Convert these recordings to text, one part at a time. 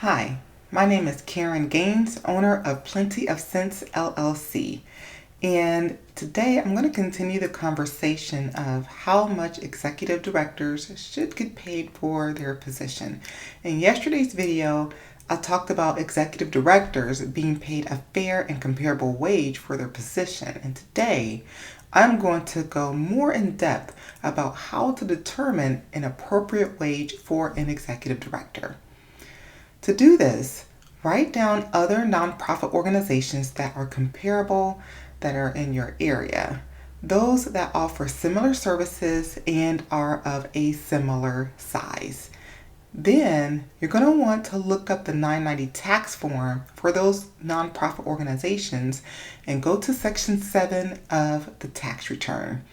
Hi, my name is Karen Gaines, owner of Plenty of Sense LLC, and today I'm going to continue the conversation of how much executive directors should get paid for their position. In yesterday's video, I talked about executive directors being paid a fair and comparable wage for their position, and today I'm going to go more in depth about how to determine an appropriate wage for an executive director. To do this, write down other nonprofit organizations that are comparable that are in your area, those that offer similar services and are of a similar size. Then you're going to want to look up the 990 tax form for those nonprofit organizations and go to Section 7 of the tax return.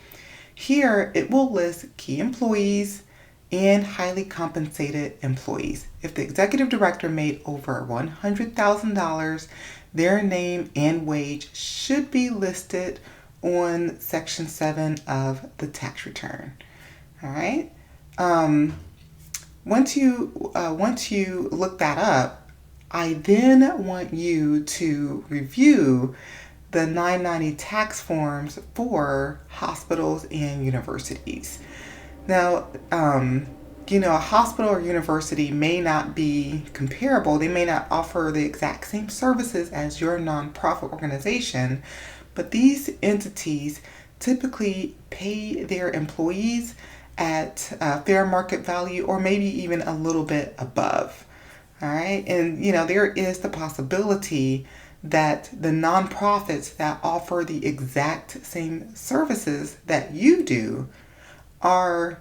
Here it will list key employees and highly compensated employees. If the executive director made over $100,000, their name and wage should be listed on Section 7 of the tax return. All right. Once you look that up, I then want you to review the 990 tax forms for hospitals and universities. Now, a hospital or university may not be comparable. They may not offer the exact same services as your nonprofit organization, but these entities typically pay their employees at fair market value or maybe even a little bit above. All right. And, there is the possibility that the nonprofits that offer the exact same services that you do are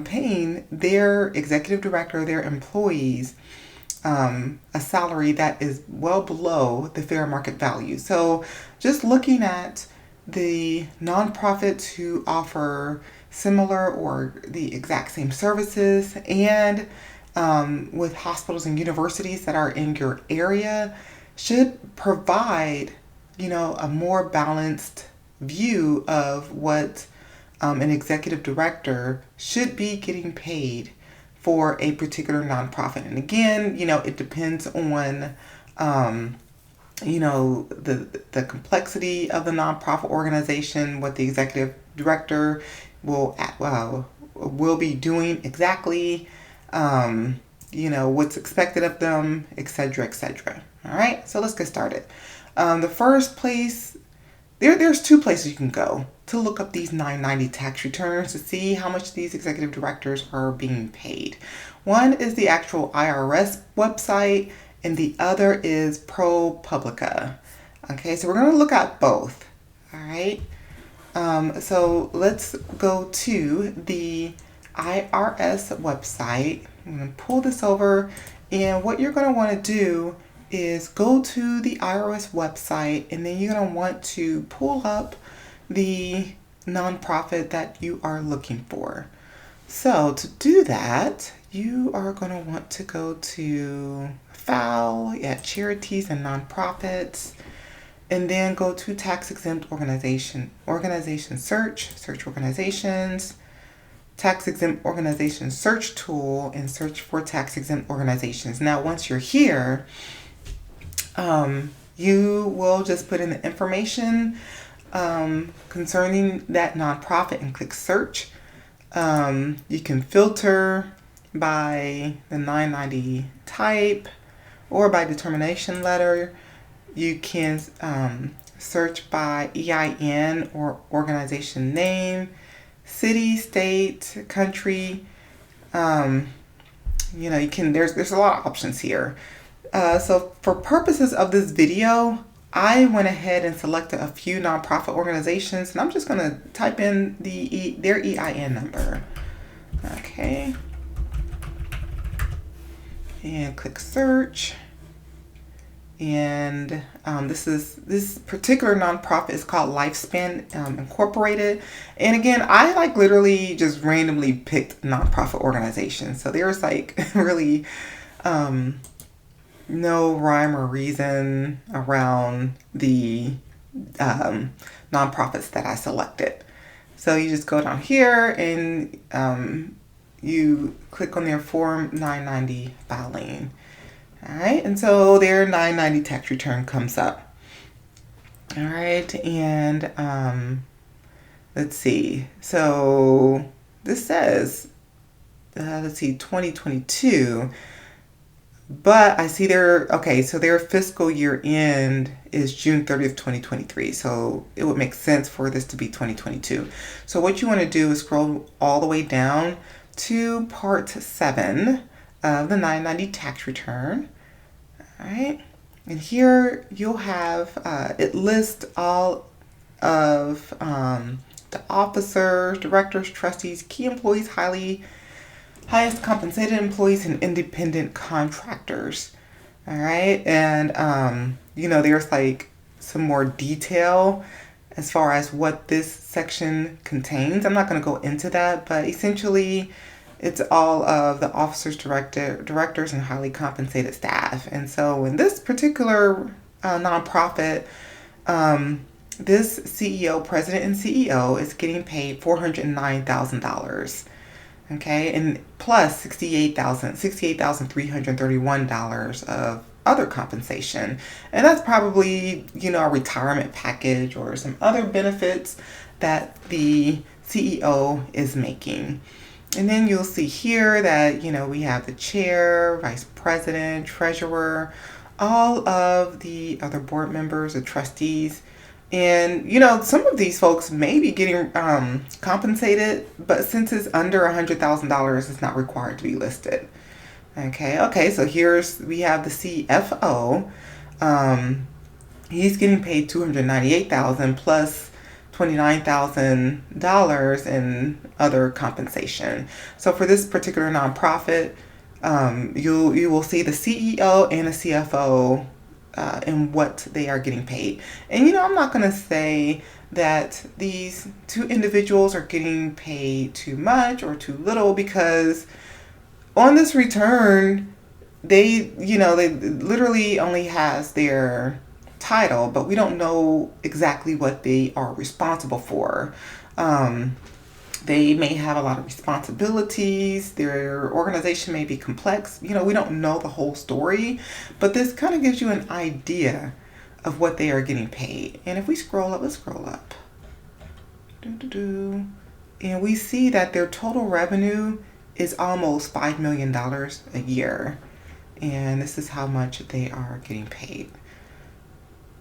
paying their executive director, their employees, a salary that is well below the fair market value. So just looking at the nonprofits who offer similar or the exact same services and with hospitals and universities that are in your area should provide, a more balanced view of what an executive director should be getting paid for a particular nonprofit. And again, it depends on, the complexity of the nonprofit organization, what the executive director will be doing exactly, what's expected of them, etc., etc. All right, so let's get started. The first place, there's two places you can go to look up these 990 tax returns to see how much these executive directors are being paid. One is the actual IRS website, and the other is ProPublica. Okay, so we're going to look at both. All right. So let's go to the IRS website. I'm going to pull this over, and what you're going to want to do is go to the IRS website, and then you're going to want to pull up the nonprofit that you are looking for. So to do that, you are going to want to go to File, Charities and Nonprofits, and then go to Tax Exempt Organization Search Organizations, Tax Exempt Organization Search Tool, and search for Tax Exempt Organizations. Now, once you're here, you will just put in the information concerning that nonprofit and click search. You can filter by the 990 type or by determination letter. You can search by EIN or organization name, city, state, country. You can, there's a lot of options here. So for purposes of this video, I went ahead and selected a few nonprofit organizations, and I'm just going to type in their EIN number. Okay. And click search. And this particular nonprofit is called Lifespan Incorporated. And again, I literally just randomly picked nonprofit organizations. So there's really no rhyme or reason around the nonprofits that I selected. So you just go down here and you click on their Form 990 filing. All right, and so their 990 tax return comes up. All right, and let's see. So this says, let's see, 2022. But I see so their fiscal year end is June 30th, 2023. So it would make sense for this to be 2022. So what you want to do is scroll all the way down to part 7 of the 990 tax return. All right. And here you'll have, it lists all of the officers, directors, trustees, key employees, highest compensated employees, and independent contractors. All right. And, there's like some more detail as far as what this section contains. I'm not going to go into that, but essentially it's all of the officers, directors, and highly compensated staff. And so in this particular nonprofit, this president and CEO is getting paid $409,000. Okay, and plus $68,331 of other compensation. And that's probably, a retirement package or some other benefits that the CEO is making. And then you'll see here that, we have the chair, vice president, treasurer, all of the other board members, the trustees. And, some of these folks may be getting compensated, but since it's under $100,000, it's not required to be listed. Okay, so we have the CFO. He's getting paid $298,000 plus $29,000 in other compensation. So for this particular nonprofit, you will see the CEO and the CFO and what they are getting paid. And I'm not going to say that these two individuals are getting paid too much or too little, because on this return, they literally only has their title, but we don't know exactly what they are responsible for. They may have a lot of responsibilities. Their organization may be complex. We don't know the whole story, but this kind of gives you an idea of what they are getting paid. And if we scroll up, let's scroll up. And we see that their total revenue is almost $5 million a year. And this is how much they are getting paid.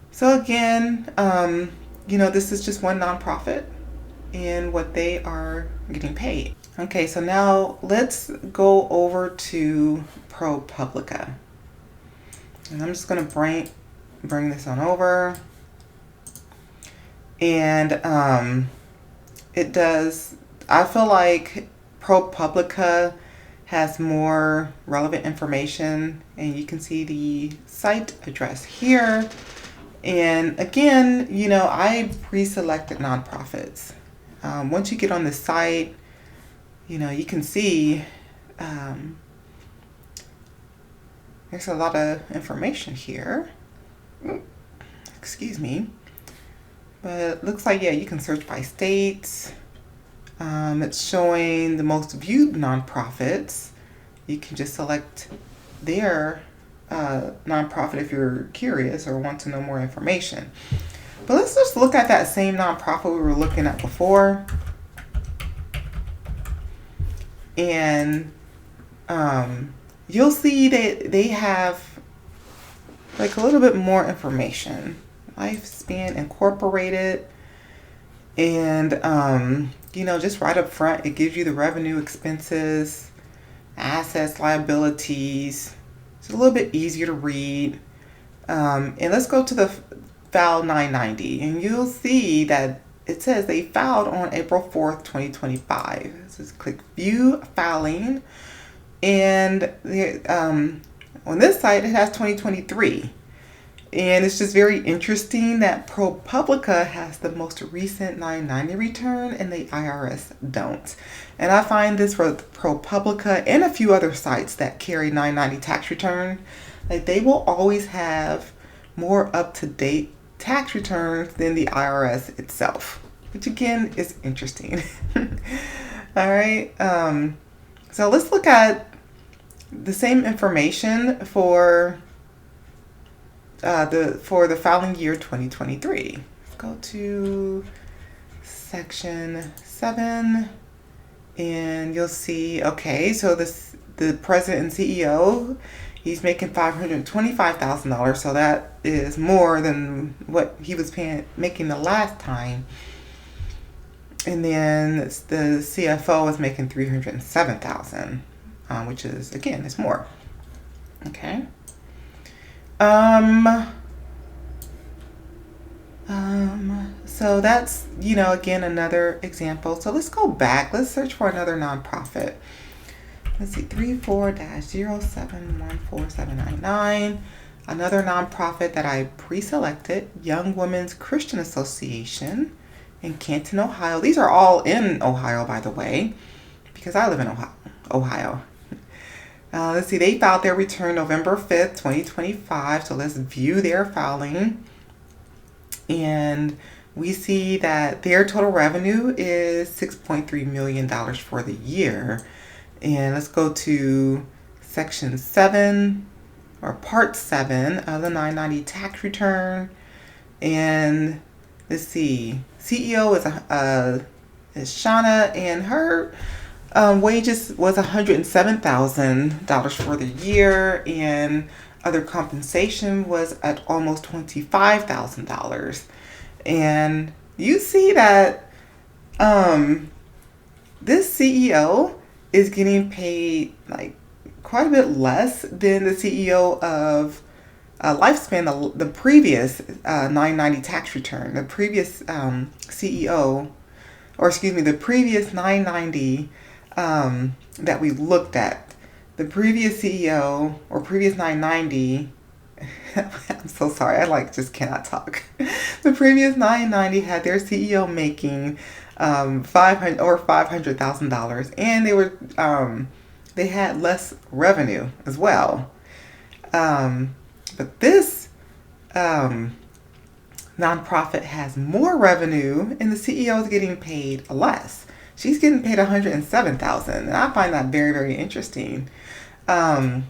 So again, this is just one nonprofit and what they are getting paid. Okay, so now let's go over to ProPublica. And I'm just going to bring this on over. And I feel like ProPublica has more relevant information, and you can see the site address here. And again, I pre-selected nonprofits. Once you get on the site, you can see there's a lot of information here. Excuse me. But it looks like, you can search by states. It's showing the most viewed nonprofits. You can just select their nonprofit if you're curious or want to know more information. But let's just look at that same nonprofit we were looking at before. And you'll see that they have like a little bit more information. Lifespan Incorporated. And, just right up front, it gives you the revenue, expenses, assets, liabilities. It's a little bit easier to read. And let's go to the File 990, and you'll see that it says they filed on April 4th, 2025. So just click View Filing, and on this site it has 2023. And it's just very interesting that ProPublica has the most recent 990 return and the IRS don't. And I find this for ProPublica and a few other sites that carry 990 tax return, like they will always have more up-to-date tax returns than the IRS itself, which again is interesting. All right. So let's look at the same information for the filing year 2023. Let's go to section 7, and you'll see. Okay, so the president and CEO, he's making $525,000, so that is more than what he was making the last time. And then the CFO is making $307,000, which is, again, it's more. Okay. So that's, again, another example. So let's go back. Let's search for another nonprofit. Let's see, 34-07147999. Another nonprofit that I pre-selected, Young Women's Christian Association in Canton, Ohio. These are all in Ohio, by the way, because I live in Ohio. Let's see, they filed their return November 5th, 2025. So let's view their filing. And we see that their total revenue is $6.3 million for the year. And let's go to section 7 or part 7 of the 990 tax return. And let's see, CEO is Shauna, and her wages was $107,000 for the year, and other compensation was at almost $25,000. And you see that this CEO is getting paid like quite a bit less than the CEO of Lifespan, the previous 990 tax return. The previous CEO, or excuse me, the previous 990 that we looked at. The previous CEO or previous 990, I'm so sorry, I just cannot talk. The previous 990 had their CEO making $500,000, and they had less revenue as well. But this nonprofit has more revenue, and the CEO is getting paid less. She's getting paid $107,000, and I find that very, very interesting. And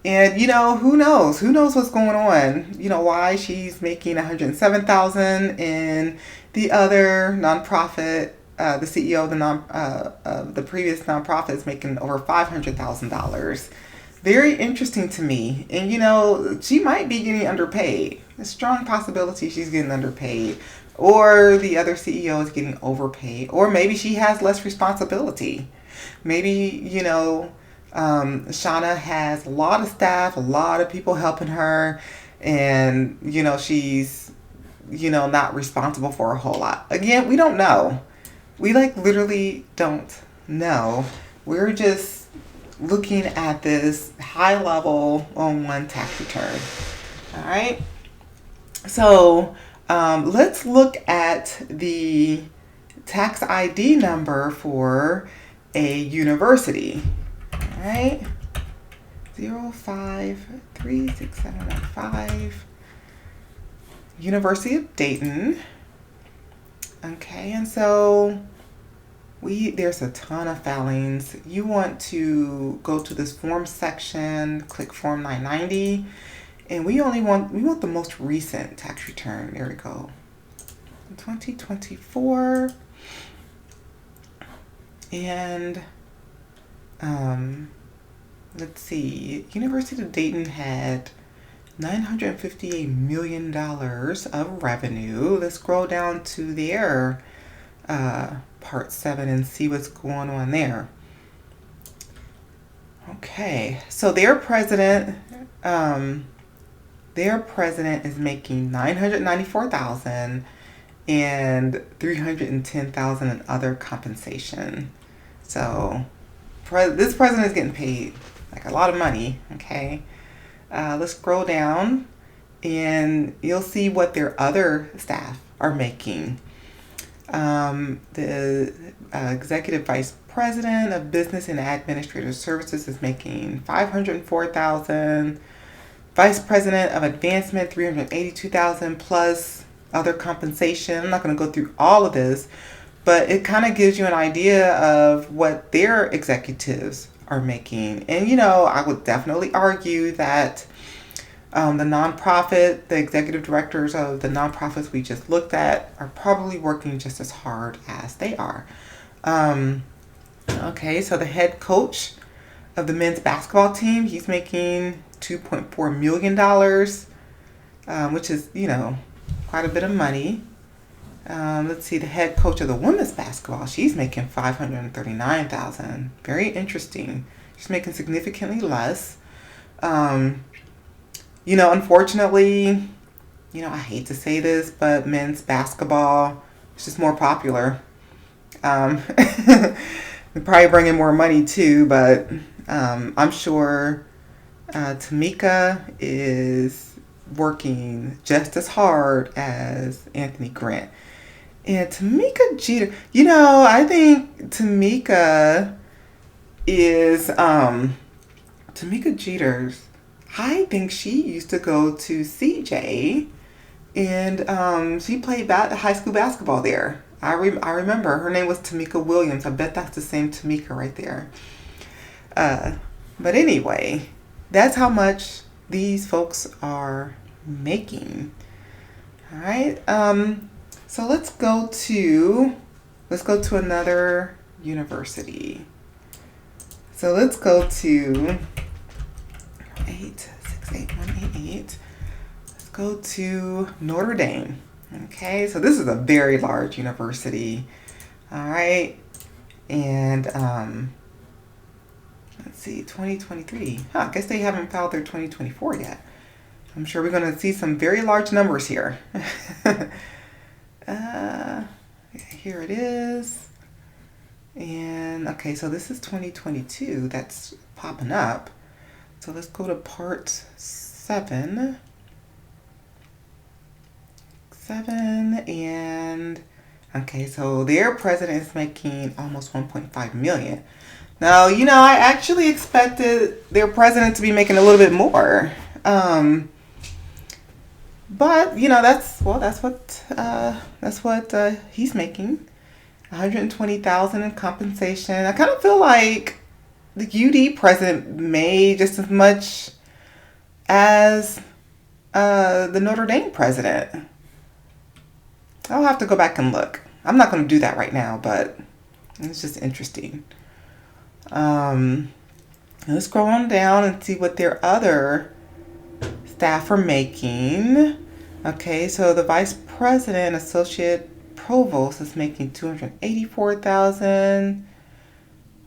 who knows? Who knows what's going on? Why she's making $107,000, and the other nonprofit, the CEO of the previous nonprofit is making over $500,000. Very interesting to me. And she might be getting underpaid. A strong possibility she's getting underpaid, or the other CEO is getting overpaid, or maybe she has less responsibility. Maybe Shauna has a lot of staff, a lot of people helping her, and she's not responsible for a whole lot. Again, we don't know. We literally don't know. We're just looking at this high level on one tax return. All right. So let's look at the tax ID number for a university. All right. 053675. University of Dayton. Okay, and so there's a ton of filings. You want to go to this form section, click form 990, and we want the most recent tax return. There we go. 2024. And let's see. University of Dayton had $958 million of revenue. Let's scroll down to their part 7 and see what's going on there. Okay, so their president is making $994,000 and $310,000 in other compensation. So this president is getting paid a lot of money. Okay. Let's scroll down, and you'll see what their other staff are making. The executive vice president of business and administrative services is making $504,000. Vice president of advancement, $382,000 plus other compensation. I'm not going to go through all of this, but it kind of gives you an idea of what their executives are making. And, I would definitely argue that the executive directors of the nonprofits we just looked at are probably working just as hard as they are. Okay, so the head coach of the men's basketball team, he's making $2.4 million, which is, quite a bit of money. Let's see, the head coach of the women's basketball, she's making $539,000. Very interesting. She's making significantly less. Unfortunately, I hate to say this, but men's basketball is just more popular. They're probably bringing more money too, but I'm sure Tamika is working just as hard as Anthony Grant. And Tamika Jeter, I think Tamika is, Tamika Jeter's, I think she used to go to CJ, and she played high school basketball there. I remember her name was Tamika Williams. I bet that's the same Tamika right there. But anyway, that's how much these folks are making. All right. So let's go to another university. So let's go to 868188. Let's go to Notre Dame. Okay, so this is a very large university. All right. And let's see, 2023. I guess they haven't filed their 2024 yet. I'm sure we're going to see some very large numbers here. Here it is. And okay, so this is 2022 that's popping up. So let's go to part 7. And okay, so their president is making almost 1.5 million. Now, I actually expected their president to be making a little bit more. But that's what he's making, $120,000 in compensation. I kind of feel like the UD president made just as much as the Notre Dame president. I'll have to go back and look. I'm not going to do that right now, but it's just interesting. Let's scroll on down and see what their other staff are making. Okay, so the vice president, associate provost is making $284,000,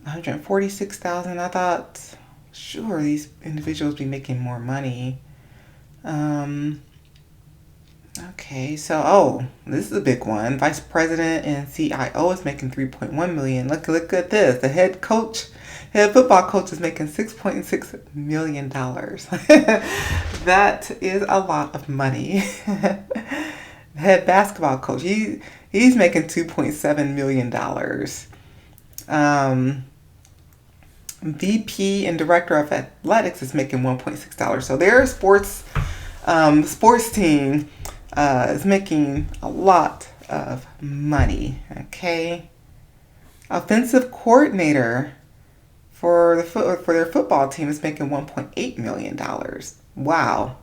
$146,000. I thought, sure, these individuals be making more money. Okay, so this is a big one. Vice president and CIO is making $3.1 million. Look at this. The head football coach is making $6.6 million. That is a lot of money. The head basketball coach, he's making $2.7 million. VP and director of athletics is making $1.6. So their sports team is making a lot of money. Okay. Offensive coordinator for their football team is making $1.8 million. Wow.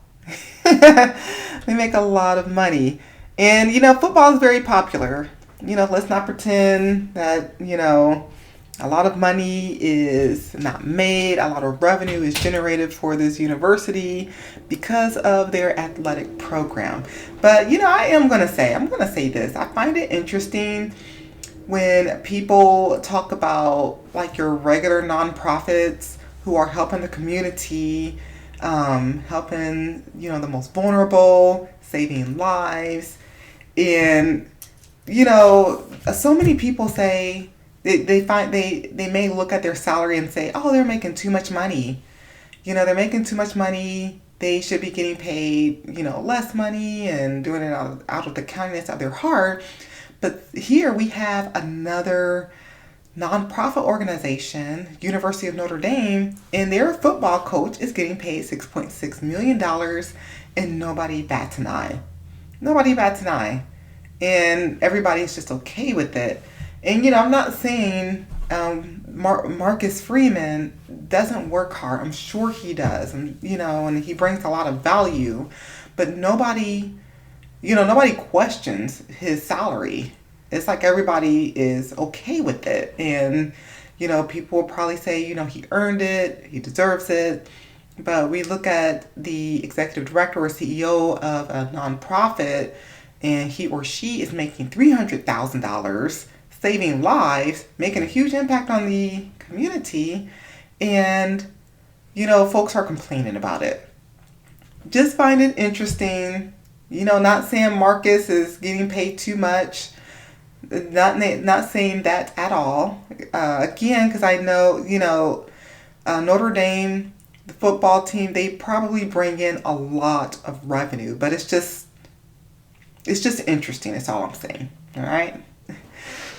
They make a lot of money. And, football is very popular. Let's not pretend that, a lot of money is not made. A lot of revenue is generated for this university because of their athletic program. But, I'm going to say this. I find it interesting when people talk about like your regular nonprofits who are helping the community, helping, the most vulnerable, saving lives. And, so many people say, they may look at their salary and say, oh, they're making too much money. They're making too much money. They should be getting paid, less money and doing it out of the kindness of their heart. But here we have another nonprofit organization, University of Notre Dame, and their football coach is getting paid $6.6 million and nobody bats an eye. Nobody bats an eye. And everybody's just okay with it. And, I'm not saying Marcus Freeman doesn't work hard. I'm sure he does, and and he brings a lot of value, but nobody questions his salary. It's like everybody is okay with it, and people will probably say, he earned it, he deserves it. But we look at the executive director or CEO of a nonprofit, and he or she is making $300,000, saving lives, making a huge impact on the community, and folks are complaining about it. Just find it interesting. Not saying Marcus is getting paid too much. Not saying that at all. Again, because I know Notre Dame, the football team, they probably bring in a lot of revenue, but it's just interesting. That's all I'm saying. All right.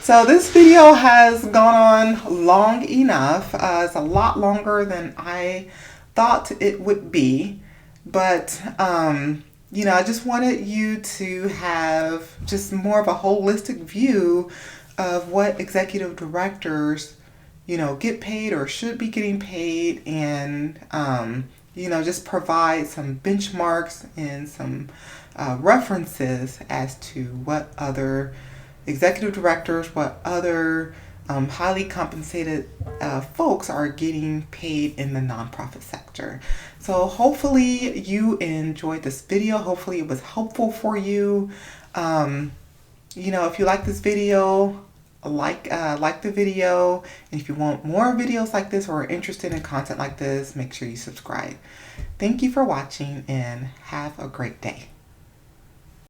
So this video has gone on long enough. It's a lot longer than I thought it would be, but I just wanted you to have just more of a holistic view of what executive directors get paid or should be getting paid, and just provide some benchmarks and some references as to what other executive directors, what other highly compensated folks are getting paid in the nonprofit sector. So hopefully you enjoyed this video. Hopefully it was helpful for you. If you like this video, like the video, and if you want more videos like this or are interested in content like this, make sure you subscribe. Thank you for watching and have a great day.